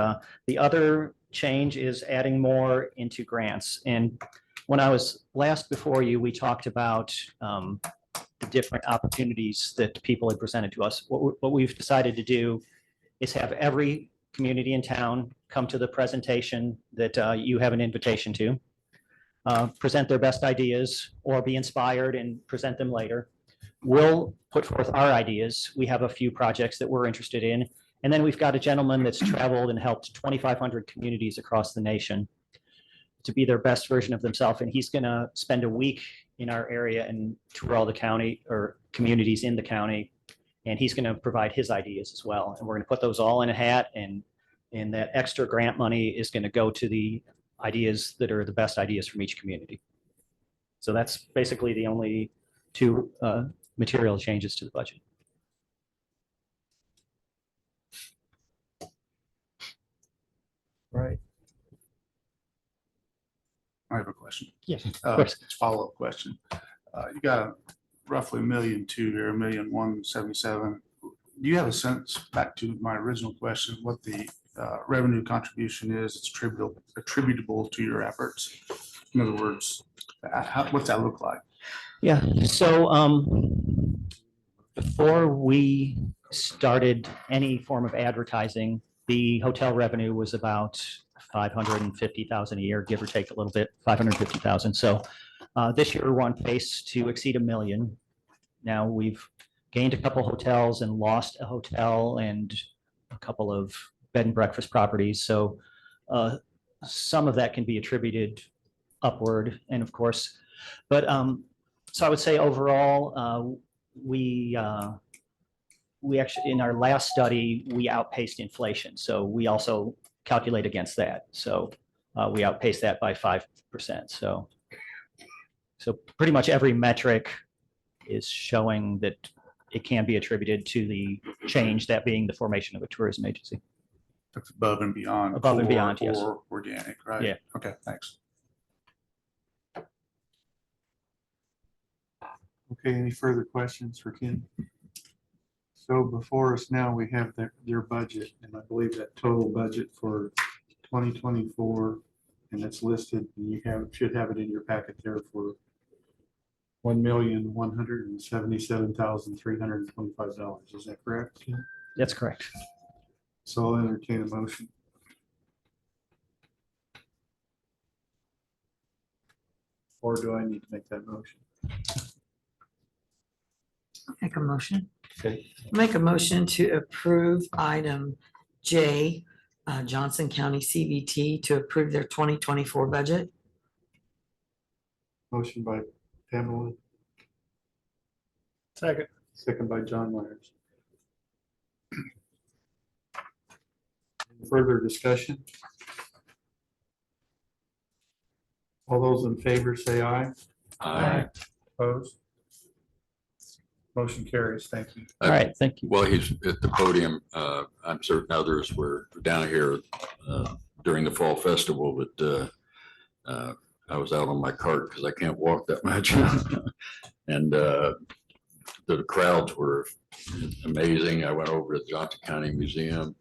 the other change is adding more into grants. And when I was last before you, we talked about the different opportunities that people had presented to us. What we've decided to do is have every community in town come to the presentation that you have an invitation to, present their best ideas or be inspired and present them later. We'll put forth our ideas. We have a few projects that we're interested in. And then we've got a gentleman that's traveled and helped 2,500 communities across the nation to be their best version of themselves. And he's going to spend a week in our area and tour all the county or communities in the county. And he's going to provide his ideas as well. And we're going to put those all in a hat. And that extra grant money is going to go to the ideas that are the best ideas from each community. So that's basically the only 2 material changes to the budget. Right. I have a question. Yes, of It's course. a follow-up question. You got roughly 1,000,002 here, 1,177. Do you have a sense, back to my original question, what the revenue contribution is? It's attributable to your efforts. In other words, what's that look like? Yeah, so before we started any form of advertising, the hotel revenue was about 550,000 a year, give or take a little bit, 550,000. So this year we're on pace to exceed 1 million. Now we've gained a couple hotels and lost a hotel and a couple of bed and breakfast properties. So some of that can be attributed upward, and of course, but so I would say overall, we actually, in our last study, we outpaced inflation. So we also calculate against that. So we outpaced that by 5%. So pretty much every metric is showing that it can be attributed to the change, that being the formation of a tourism agency. That's above and beyond. Above and core beyond, yes. or organic, right? Yeah. Okay, thanks. Okay, any further questions for Ken? So before us now, we have their budget, and I believe that total budget for 2024, and it's listed, and you should have it in your packet there for $1,177,325. Is that correct, Ken? That's correct. So I'll entertain a motion. Or do I need to make that motion? Make a motion. Okay. Make a motion to approve item J, Johnson County CVT, to approve their 2024 budget. Motion by Pamela, Second. second by John Myers. Further discussion? All those in favor say aye. Aye. Opposed? Motion carries. Thank you. All right, thank you. While he's at the podium, I'm certain others were down here during the fall festival, but I was out on my cart because I can't walk that much. And the crowds were amazing. I went over to the Johnson County Museum,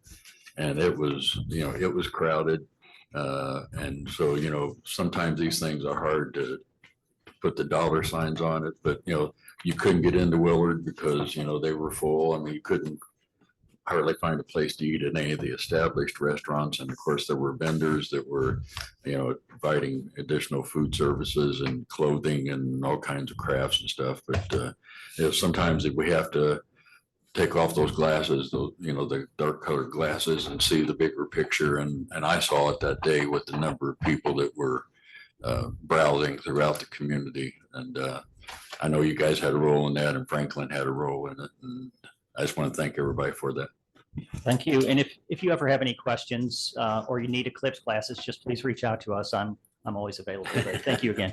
and it was, it was crowded. And so, sometimes these things are hard to put the dollar signs on it, but, you couldn't get into Willard because, they were full. I mean, you couldn't hardly find a place to eat at any of the established restaurants. And of course, there were vendors that were, providing additional food services and clothing and all kinds of crafts and stuff. But, sometimes we have to take off those glasses, the dark colored glasses, and see the bigger picture. And I saw it that day with the number of people that were browsing throughout the community. And I know you guys had a role in that, and Franklin had a role in it. And I just want to thank everybody for that. Thank you. And if you ever have any questions or you need Eclipse classes, just please reach out to us. I'm always available. But thank you again.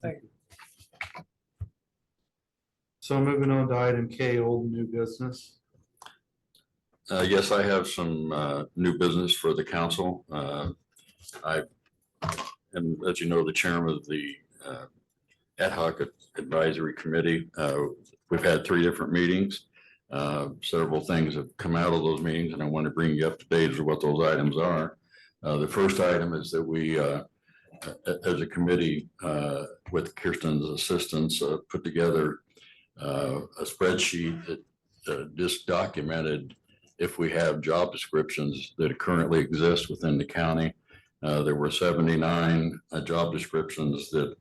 Thank you. So moving on to item K, old and new business. Yes, I have some new business for the council. I am, as you know, the chairman of the ad hoc advisory committee. We've had 3 different meetings. Several things have come out of those meetings, and I want to bring you up to date as to what those items are. The first item is that we, as a committee, with Kirsten's assistance, put together a spreadsheet that just documented if we have job descriptions that currently exist within the county. There were 79 job descriptions that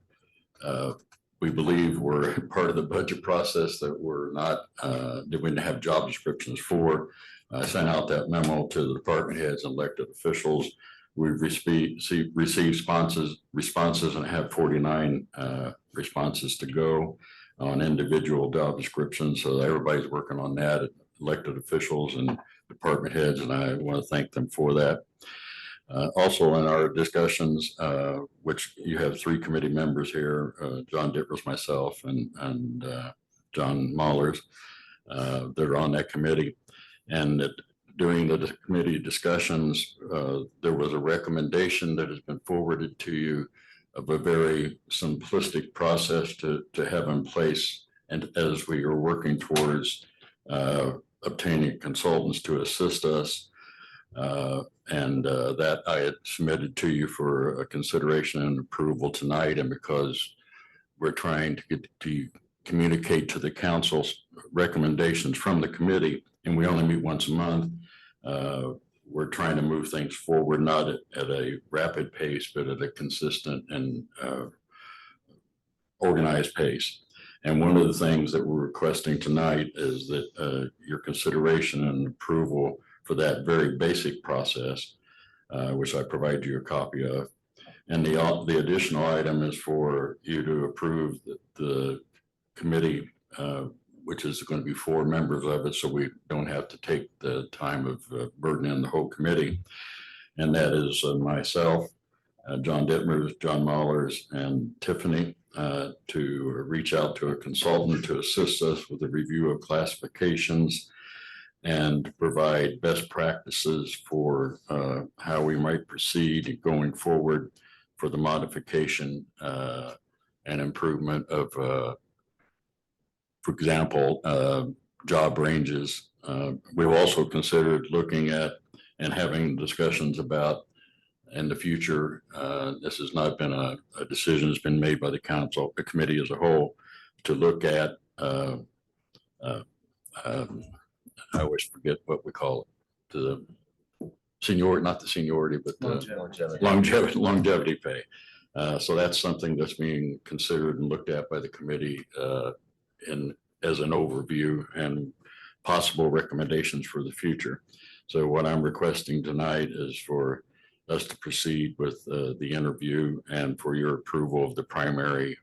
we believe were part of the budget process that were not, that we didn't have job descriptions for. I sent out that memo to the department heads and elected officials. We've received responses and have 49 responses to go on individual job descriptions. So everybody's working on that, elected officials and department heads, and I want to thank them for that. Also in our discussions, which you have 3 committee members here, John Dippers, myself, and John Mahlers, that are on that committee. And during the committee discussions, there was a recommendation that has been forwarded to you of a very simplistic process to have in place, and as we are working towards obtaining consultants to assist us. That I had submitted to you for a consideration and approval tonight. And because we're trying to get to communicate to the council's recommendations from the committee, and we only meet once a month, we're trying to move things forward, not at a rapid pace, but at a consistent and organized pace. And one of the things that we're requesting tonight is that your consideration and approval for that very basic process, which I provide you a copy of. And the additional item is for you to approve the committee, which is going to be 4 members of it, so we don't have to take the time of burdening the whole committee. And that is myself, John Dittmers, John Mahlers, and Tiffany, to reach out to a consultant to assist us with a review of classifications and provide best practices for how we might proceed going forward for the modification and improvement of, for example, job ranges. We've also considered looking at and having discussions about in the future. This has not been a decision that's been made by the council, the committee as a whole, to look at, I always forget what we call it, the senior, not the seniority, but the longevity pay. So that's something that's being considered and looked at by the committee as an overview and possible recommendations for the future. So what I'm requesting tonight is for us to proceed with the interview and for your approval of the primary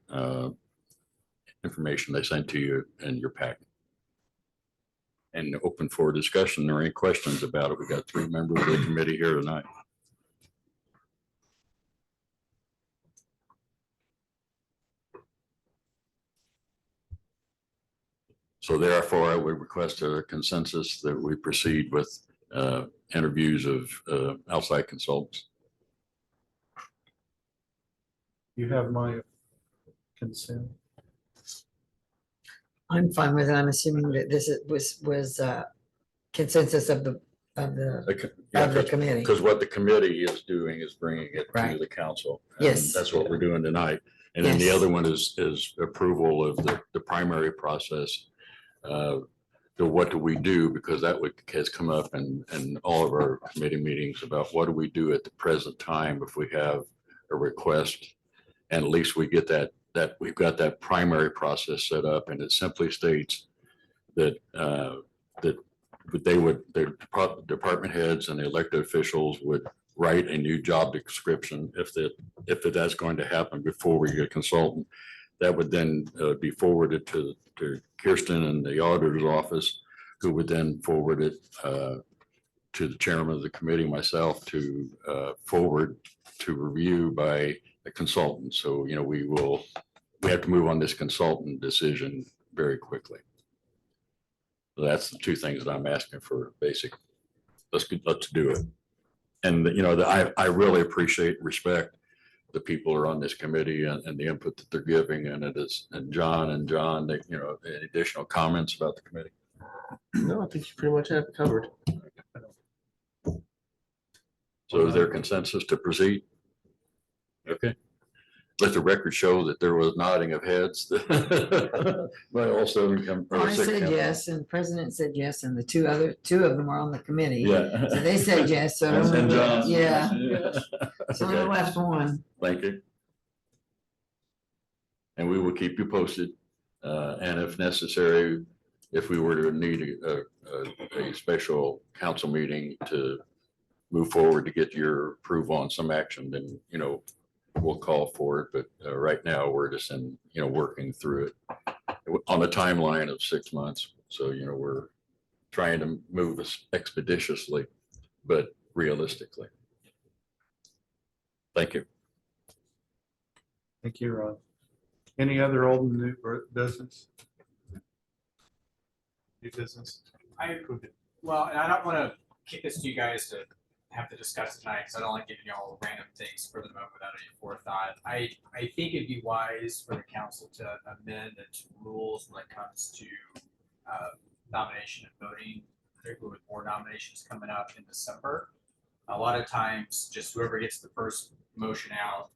information they sent to you in your packet. And open for discussion or any questions about it. We got 3 members of the committee here tonight. So therefore, I would request a consensus that we proceed with interviews of outside consultants. You have my consent. I'm fine with it. I'm assuming that this was consensus of the committee. Because what the committee is doing is bringing it to Right. the council. And Yes. that's what we're doing tonight. And then the Yes. other one is approval of the primary process. So what do we do? Because that has come up in all of our committee meetings about what do we do at the present time if we have a request? And at least we get that we've got that primary process set up, and it simply states that the department heads and the elected officials would write a new job description if that's going to happen before we get a consultant. That would then be forwarded to Kirsten in the auditor's office, who would then forward it to the chairman of the committee, myself, to forward to review by a consultant. So, we have to move on this consultant decision very quickly. So that's the 2 things that I'm asking for basic. Let's do it. And, I really appreciate and respect the people who are on this committee and the input that they're giving. And John, any additional comments about the committee? No, I think you pretty much have it covered. So is there consensus to proceed? Okay. Let the record show that there was nodding of heads. But also I said yes, and the president said yes, and the two of them are on the committee. Yeah. So they said yes, so. And John. Yeah. So Okay. there left 1. Thank you. And we will keep you posted. And if necessary, if we were to need a special council meeting to move forward to get your approval on some action, then, we'll call for it. But right now, we're just working through it on a timeline of 6 months. So, we're trying to move expeditiously, but realistically. Thank you. Thank you, Ron. Any other old and new business? New business? Well, and I don't want to kick this to you guys to have to discuss tonight, because I don't like giving you all random things for the moment without any forethought. I think it'd be wise for the council to amend its rules when it comes to nomination and voting, particularly with more nominations coming up in December. A lot of times, just whoever gets the first motion out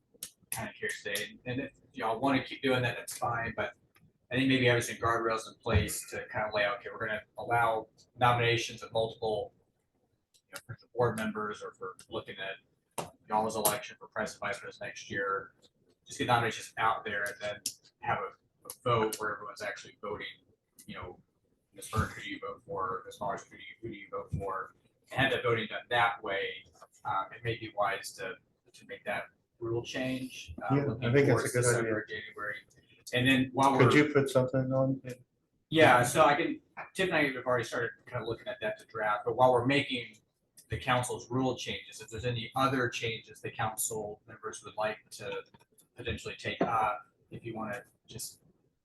kind of carries the day. And if y'all want to keep doing that, that's fine. But I think maybe having some guardrails in place to kind of lay out, okay, we're going to allow nominations of multiple know, for the board members or for looking at y'all's election for president, vice president next year. Just get nominations out there and then have a vote where everyone's actually voting, you know, Ms. Burke, who do you vote for? Ms. Mars, who do you vote for? And have that voting done that way. It may be wise to make that rule change. Yeah, looking I think that's a towards good idea. December, January. And then while we're. Could you put something on? Yeah, so I can, Tiff and I have already started kind of looking at that to draft, but while we're making the council's rule changes, if there's any other changes the council members would like to potentially take up, if you want to just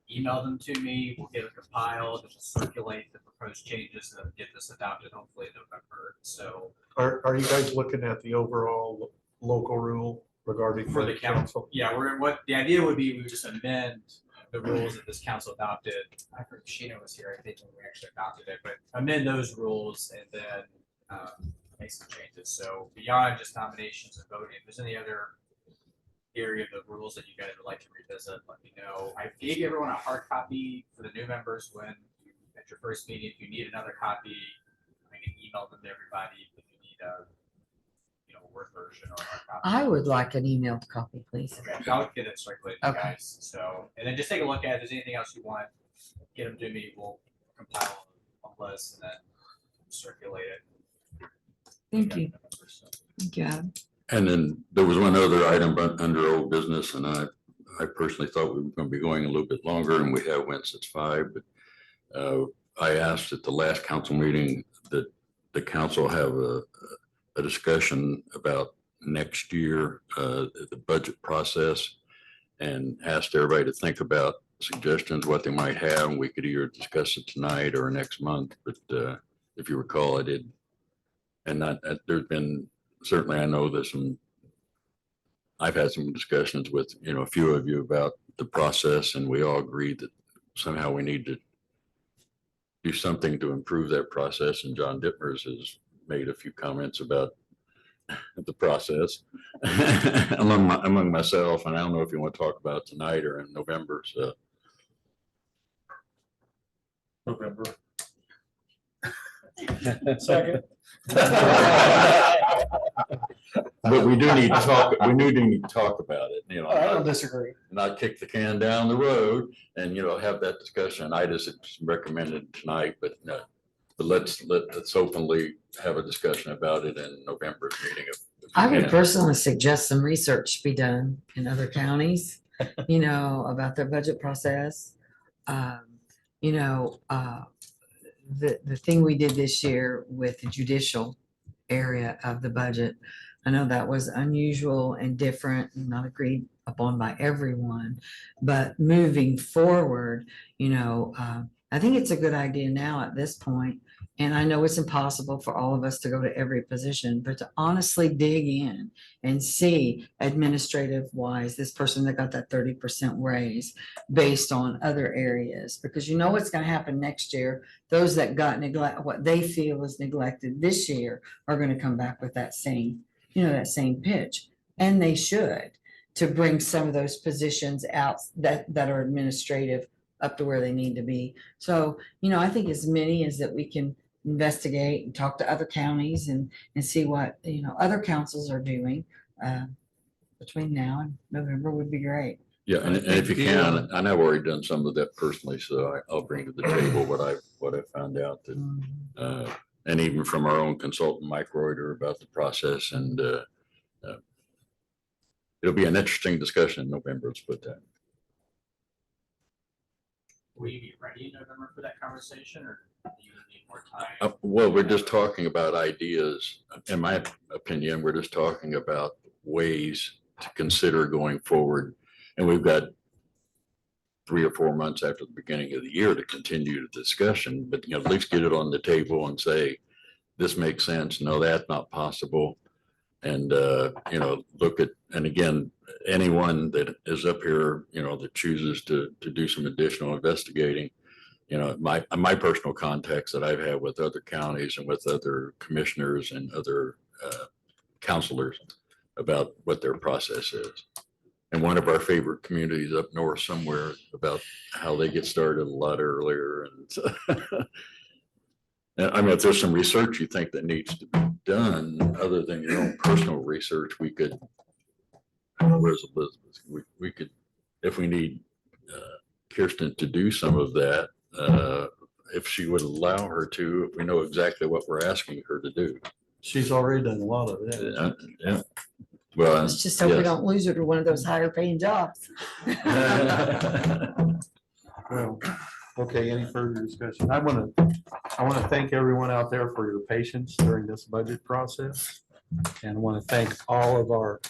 email them to me, we'll get it compiled, and we'll circulate the proposed changes and get this adopted hopefully in November. So Are you guys looking at the overall local rule regarding for the council, yeah, what the idea would be, we would just amend the rules that this council adopted. I heard Sheena was here, I think, when we actually adopted it, but amend those rules and then make some changes. So beyond just nominations and voting, if there's any other area of the rules that you guys would like to revisit, let me know. I gave everyone a hard copy for the new members when at your first meeting. If you need another copy, I can email them to everybody if you need a Word version or a hard copy. I would like an emailed copy, please. Okay, I'll get it circulated, to you Okay. guys. So, and then just take a look at it. If there's anything else you want, get them to me. We'll compile a list and then circulate it. Thank you. Thank you, Adam. And then there was one other item under old business, and I personally thought we were going to be going a little bit longer, and we have went since 5, but I asked at the last council meeting that the council have a discussion about next year, the budget process, and asked everybody to think about suggestions, what they might have. And we could either discuss it tonight or next month. But if you recall, I did. And there's been, certainly I know there's I've had some discussions with, a few of you about the process, and we all agreed that somehow we need to do something to improve that process. And John Dittmers has made a few comments about the process among myself, and I don't know if you want to talk about it tonight or in November. So November. Second. but we do need to talk. We do need to talk about it. I don't disagree. Not kick the can down the road, and have that discussion. I just recommended tonight, but let's openly have a discussion about it in November's meeting. I would personally suggest some research be done in other counties, about their budget process. The thing we did this year with the judicial area of the budget, I know that was unusual and different and not agreed upon by everyone, but moving forward, I think it's a good idea now at this point. And I know it's impossible for all of us to go to every position, but to honestly dig in and see administrative wise, this person that got that 30% raise based on other areas, because what's going to happen next year. Those that got what they feel is neglected this year are going to come back with that same, that same pitch. And they should, to bring some of those positions out that are administrative up to where they need to be. So, I think as many as that we can investigate and talk to other counties and see what, other councils are doing between now and November would be great. Yeah, and if you can, and I've already done some of that personally, so I'll bring to the table what I found out that, and even from our own consultant, Mike Reuter, about the process, and it'll be an interesting discussion in November. Let's put that. Will you be ready in November for that conversation, or do you need more time? Well, we're just talking about ideas. In my opinion, we're just talking about ways to consider going forward. And we've got 3 or 4 months after the beginning of the year to continue the discussion, but at least get it on the table and say, this makes sense. No, that's not possible. And, look at, and again, anyone that is up here, that chooses to do some additional investigating, my personal contacts that I've had with other counties and with other commissioners and other counselors about what their process is. And one of our favorite communities up north somewhere about how they get started a lot earlier. And I mean, if there's some research you think that needs done, other than your own personal research, we could, where's Elizabeth? We could, if we need Kirsten to do some of that, if she would allow her to, if we know exactly what we're asking her to do. She's already done a lot of it. Yeah. Well, Let's just hope we yes. don't lose her to one of those higher paying jobs. Well, okay, any further discussion? I want to thank everyone out there for your patience during this budget process. And I want to thank all of our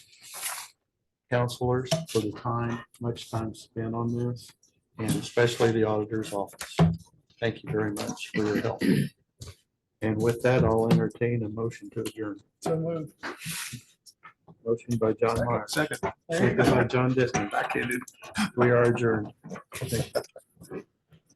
counselors for the time, much time spent on this, and especially the auditor's office. Thank you very much for your help. And with that, I'll entertain a motion to adjourn. So moved. Motion by John Meyer, Second. second by John Disney. We are adjourned.